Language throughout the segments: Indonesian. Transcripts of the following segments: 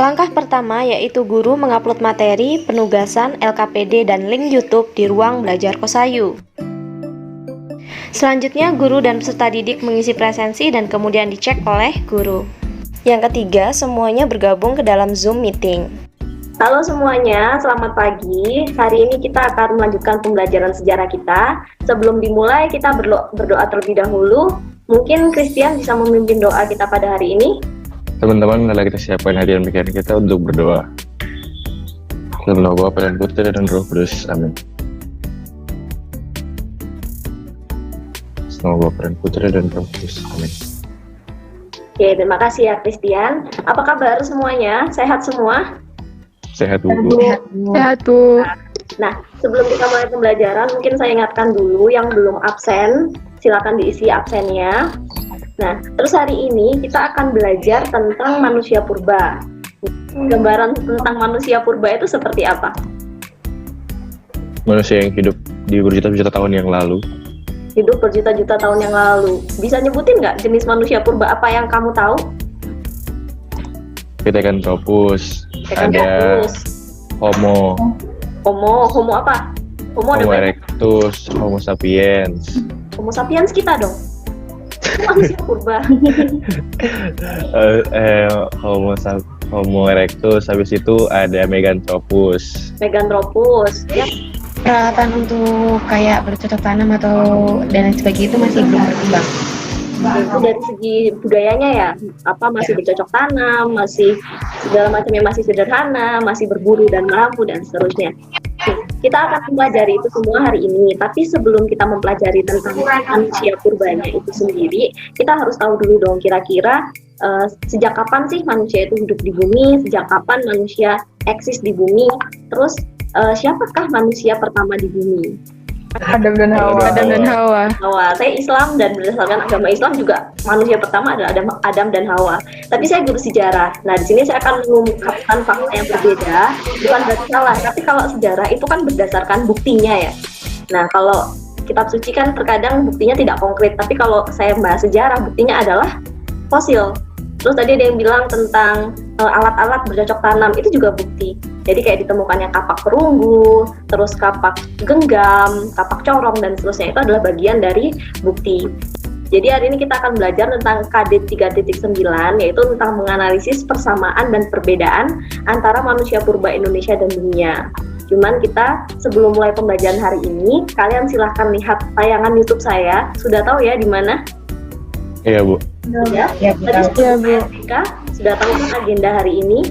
Langkah pertama yaitu guru mengupload materi, penugasan, LKPD, dan link YouTube di ruang belajar Kosayu. Selanjutnya, guru dan peserta didik mengisi presensi dan kemudian dicek oleh guru. Yang ketiga, semuanya bergabung ke dalam Zoom meeting. Halo semuanya, selamat pagi. Hari ini kita akan melanjutkan pembelajaran sejarah kita. Sebelum dimulai, kita berdoa terlebih dahulu. Mungkin Christian bisa memimpin doa kita pada hari ini. Teman-teman, mari kita siapkan hati dan pikiran kita untuk berdoa. Dalam nama Bapa dan Putra dan Roh Kudus. Amin. Nama Bapa dan Putra dan Roh Kudus. Amin. Oke, terima kasih ya Christian. Apa kabar semuanya? Sehat semua? Sehat, Bu. Sehat, Bu. Nah, sebelum kita mulai pembelajaran, mungkin saya ingatkan dulu yang belum absen, silakan diisi absennya. Nah, terus hari ini kita akan belajar tentang manusia purba. Gambaran tentang manusia purba itu seperti apa? Manusia yang hidup di berjuta-juta tahun yang lalu. Hidup berjuta-juta tahun yang lalu. Bisa nyebutin nggak jenis manusia purba apa yang kamu tahu? Pithecanthropus, ada Homo apa? Homo erectus, Homo sapiens. Homo sapiens kita dong. Manusia purba. Homo erectus, habis itu ada Meganthropus. Ya. Peralatan untuk kayak bercocok tanam atau dan lain sebagainya itu masih belum berkembang. Itu dari segi budayanya ya, masih bercocok tanam, masih segala macamnya masih sederhana, masih berburu dan meramu dan seterusnya. Kita akan mempelajari itu semua hari ini, tapi sebelum kita mempelajari tentang manusia purbanya itu sendiri, kita harus tahu dulu dong kira-kira sejak kapan sih manusia itu hidup di bumi, sejak kapan manusia eksis di bumi, terus siapakah manusia pertama di bumi? Adam dan Hawa. Saya Islam dan berdasarkan agama Islam juga manusia pertama adalah Adam dan Hawa. Tapi saya guru sejarah. Nah, di sini saya akan mengungkapkan fakta yang berbeda. Bukan berarti salah, tapi kalau sejarah itu kan berdasarkan buktinya ya. Nah, kalau kitab suci kan terkadang buktinya tidak konkret, tapi kalau saya bahas sejarah buktinya adalah fosil. Terus tadi ada yang bilang tentang alat-alat bercocok tanam, itu juga bukti. Jadi kayak ditemukannya kapak perunggu, terus kapak genggam, kapak corong, dan seterusnya itu adalah bagian dari bukti. Jadi hari ini kita akan belajar tentang KD 3.9, yaitu tentang menganalisis persamaan dan perbedaan antara manusia purba Indonesia dan dunia. Cuman kita sebelum mulai pembelajaran hari ini, kalian silahkan lihat tayangan YouTube saya. Sudah tahu ya di mana? Iya, Bu. Sudah? Ya, Tadi sudah tahu kan agenda hari ini?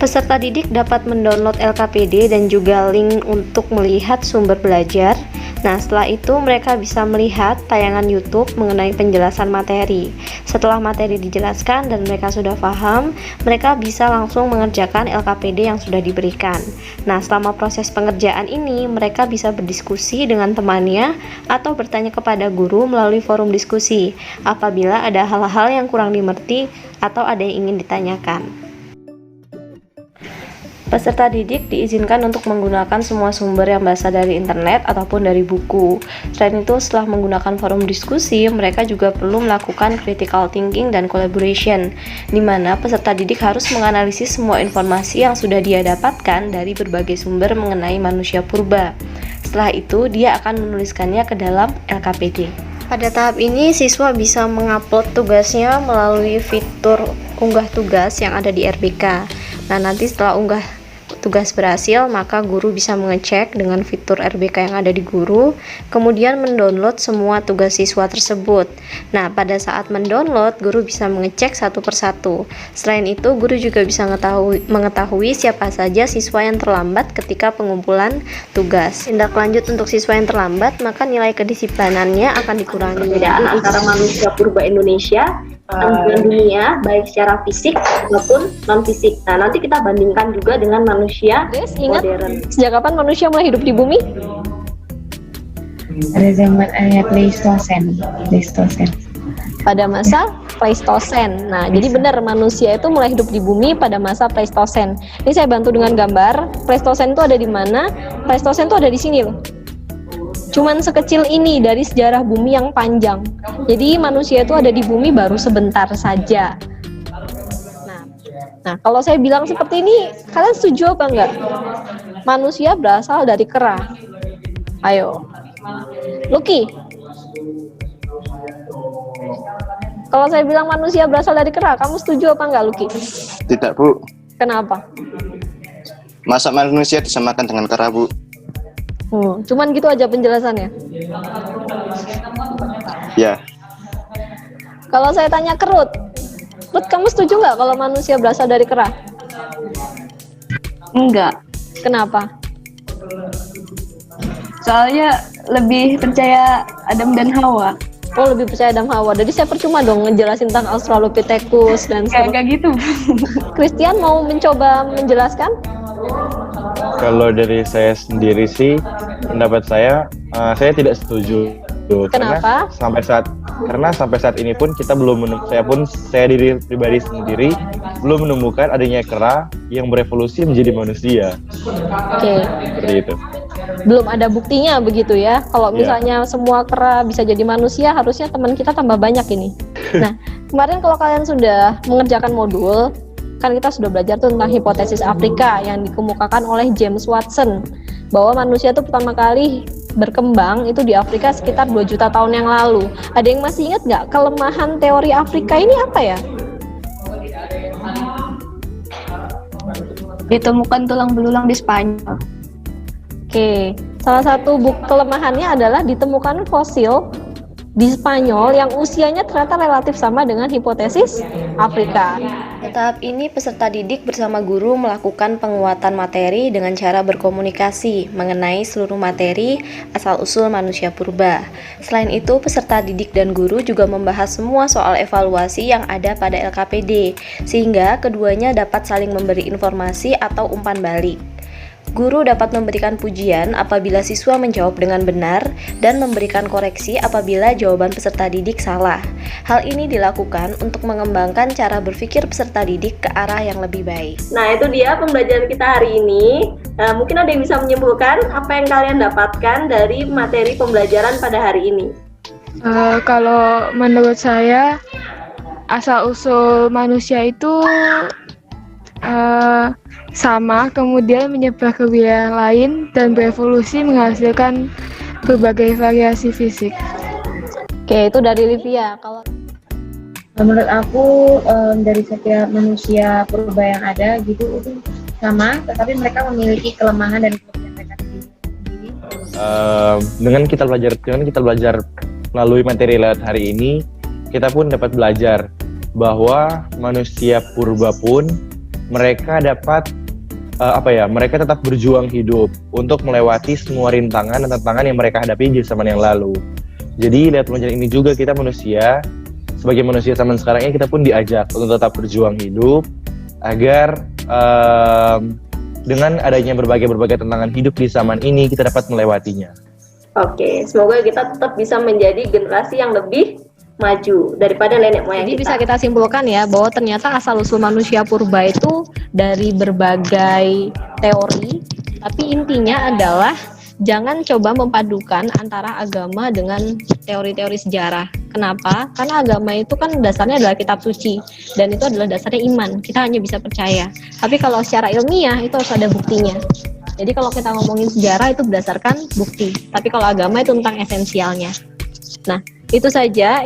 Peserta didik dapat mendownload LKPD dan juga link untuk melihat sumber belajar. Nah, setelah itu mereka bisa melihat tayangan YouTube mengenai penjelasan materi. Setelah materi dijelaskan dan mereka sudah paham, mereka bisa langsung mengerjakan LKPD yang sudah diberikan. Nah, selama proses pengerjaan ini, mereka bisa berdiskusi dengan temannya atau bertanya kepada guru melalui forum diskusi apabila ada hal-hal yang kurang dimengerti atau ada yang ingin ditanyakan. Peserta didik diizinkan untuk menggunakan semua sumber yang berasal dari internet ataupun dari buku. Selain itu, setelah menggunakan forum diskusi, mereka juga perlu melakukan critical thinking dan collaboration, di mana peserta didik harus menganalisis semua informasi yang sudah dia dapatkan dari berbagai sumber mengenai manusia purba. Setelah itu, dia akan menuliskannya ke dalam LKPD. Pada tahap ini, siswa bisa mengupload tugasnya melalui fitur unggah tugas yang ada di RBK. Nah, nanti setelah unggah tugas berhasil, maka guru bisa mengecek dengan fitur RBK yang ada di guru, kemudian mendownload semua tugas siswa tersebut. Nah, pada saat mendownload, guru bisa mengecek satu persatu. Selain itu, guru juga bisa mengetahui siapa saja siswa yang terlambat ketika pengumpulan tugas. Tindak lanjut untuk siswa yang terlambat, maka nilai kedisiplinannya akan dikurangi. Perbedaan antara manusia purba Indonesia dan dunia, baik secara fisik maupun non-fisik. Nah, nanti kita bandingkan juga dengan manusia modern. Sejak kapan manusia mulai hidup di bumi? Pada zaman Pleistosen. Pada masa Pleistosen. Nah, jadi benar manusia itu mulai hidup di bumi pada masa Pleistosen. Ini saya bantu dengan gambar. Pleistosen itu ada di mana? Pleistosen itu ada di sini loh. Cuman sekecil ini dari sejarah bumi yang panjang. Jadi manusia itu ada di bumi baru sebentar saja. Nah, Nah, kalau saya bilang seperti ini, kalian setuju apa enggak? Manusia berasal dari kera. Ayo. Lucky. Kalau saya bilang manusia berasal dari kera, kamu setuju apa enggak, Lucky? Tidak, Bu. Kenapa? Masa manusia disamakan dengan kera, Bu? Cuman gitu aja penjelasannya. Ya. Kalau saya tanya ke Ruth, kamu setuju nggak kalau manusia berasal dari kera? Enggak, Kenapa? soalnya lebih percaya Adam dan Hawa. Oh, lebih percaya Adam Hawa. Jadi saya percuma dong ngejelasin tentang Australopithecus dan Kayak gitu. Christian mau mencoba menjelaskan? Kalau dari saya sendiri sih, pendapat saya tidak setuju. Kenapa? Karena sampai saat ini pun kita belum saya diri pribadi sendiri belum menemukan adanya kera yang berevolusi menjadi manusia. Oke. Seperti itu. Belum ada buktinya begitu ya. Kalau Iya. misalnya semua kera bisa jadi manusia, harusnya teman kita tambah banyak ini. Nah, kemarin kalau kalian sudah mengerjakan modul, kan kita sudah belajar tuh tentang hipotesis Afrika yang dikemukakan oleh James Watson, bahwa manusia itu pertama kali berkembang itu di Afrika sekitar 2 juta tahun yang lalu. Ada yang masih ingat nggak kelemahan teori Afrika ini apa ya? Ditemukan tulang belulang di Spanyol. Oke, salah satu kelemahannya adalah ditemukan fosil di Spanyol yang usianya ternyata relatif sama dengan hipotesis Afrika. Tahap ini peserta didik bersama guru melakukan penguatan materi dengan cara berkomunikasi mengenai seluruh materi asal-usul manusia purba. Selain itu, peserta didik dan guru juga membahas semua soal evaluasi yang ada pada LKPD, sehingga keduanya dapat saling memberi informasi atau umpan balik. Guru dapat memberikan pujian apabila siswa menjawab dengan benar dan memberikan koreksi apabila jawaban peserta didik salah. Hal ini dilakukan untuk mengembangkan cara berpikir peserta didik ke arah yang lebih baik. Nah, itu dia pembelajaran kita hari ini. Mungkin ada yang bisa menyimpulkan apa yang kalian dapatkan dari materi pembelajaran pada hari ini. Kalau menurut saya, asal-usul manusia itu sama, kemudian menyebar ke wilayah lain dan berevolusi menghasilkan berbagai variasi fisik. Oke, itu dari Livia. Kalau Menurut aku dari setiap manusia purba yang ada gitu itu sama, tetapi mereka memiliki kelemahan dan kelebihan mereka sendiri. Dengan kita belajar melalui materi lewat hari ini, kita pun dapat belajar bahwa manusia purba pun mereka dapat mereka tetap berjuang hidup untuk melewati semua rintangan dan tantangan yang mereka hadapi di zaman yang lalu. Jadi lewat pelajaran ini juga kita sebagai manusia zaman sekarang ini, kita pun diajak untuk tetap berjuang hidup agar dengan adanya berbagai tantangan hidup di zaman ini kita dapat melewatinya. Oke, semoga kita tetap bisa menjadi generasi yang lebih maju daripada nenek moyang Jadi kita. bisa kita simpulkan ya bahwa ternyata asal-usul manusia purba itu dari berbagai teori, tapi intinya adalah jangan coba memadukan antara agama dengan teori-teori sejarah. Kenapa? Karena agama itu kan dasarnya adalah kitab suci dan itu adalah dasarnya iman. Kita hanya bisa percaya. Tapi kalau secara ilmiah itu harus ada buktinya. Jadi kalau kita ngomongin sejarah itu berdasarkan bukti. Tapi kalau agama itu tentang esensialnya. Nah, itu saja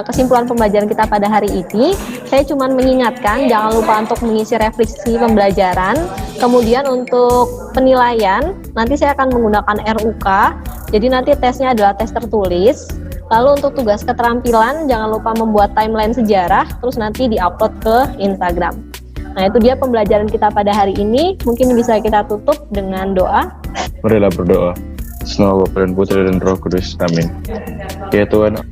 kesimpulan pembelajaran kita pada hari ini. Saya cuma mengingatkan jangan lupa untuk mengisi refleksi pembelajaran. Kemudian untuk penilaian nanti saya akan menggunakan RUK. Jadi nanti tesnya adalah tes tertulis. Lalu untuk tugas keterampilan jangan lupa membuat timeline sejarah terus nanti diupload ke Instagram. Nah, itu dia pembelajaran kita pada hari ini. Mungkin bisa kita tutup dengan doa. Marilah berdoa. Semoga Bapa dan Putra dan Roh Kudus. Amin. Ya Tuhan.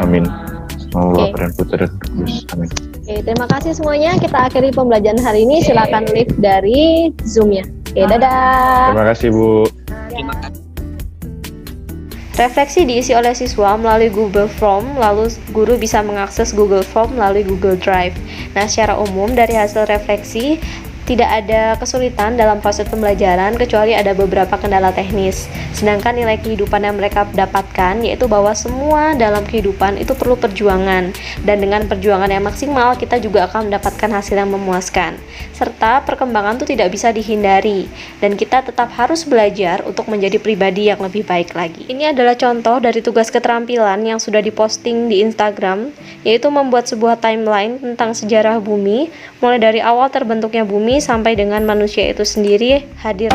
Amin. Semoga Bapa dan Putra dan Roh Kudus. Amin. Oke, terima kasih semuanya. Kita akhiri pembelajaran hari ini. Silakan live dari Zoom-nya. Oke, dadah. Terima kasih Bu. Refleksi diisi oleh siswa melalui Google Form, lalu guru bisa mengakses Google Form melalui Google Drive. Nah, secara umum dari hasil refleksi Tidak ada kesulitan dalam proses pembelajaran kecuali ada beberapa kendala teknis. Sedangkan nilai kehidupan yang mereka dapatkan yaitu bahwa semua dalam kehidupan itu perlu perjuangan, dan dengan perjuangan yang maksimal kita juga akan mendapatkan hasil yang memuaskan. Serta perkembangan itu tidak bisa dihindari dan kita tetap harus belajar untuk menjadi pribadi yang lebih baik lagi. Ini adalah contoh dari tugas keterampilan yang sudah diposting di Instagram, yaitu membuat sebuah timeline tentang sejarah bumi mulai dari awal terbentuknya bumi sampai dengan manusia itu sendiri hadir.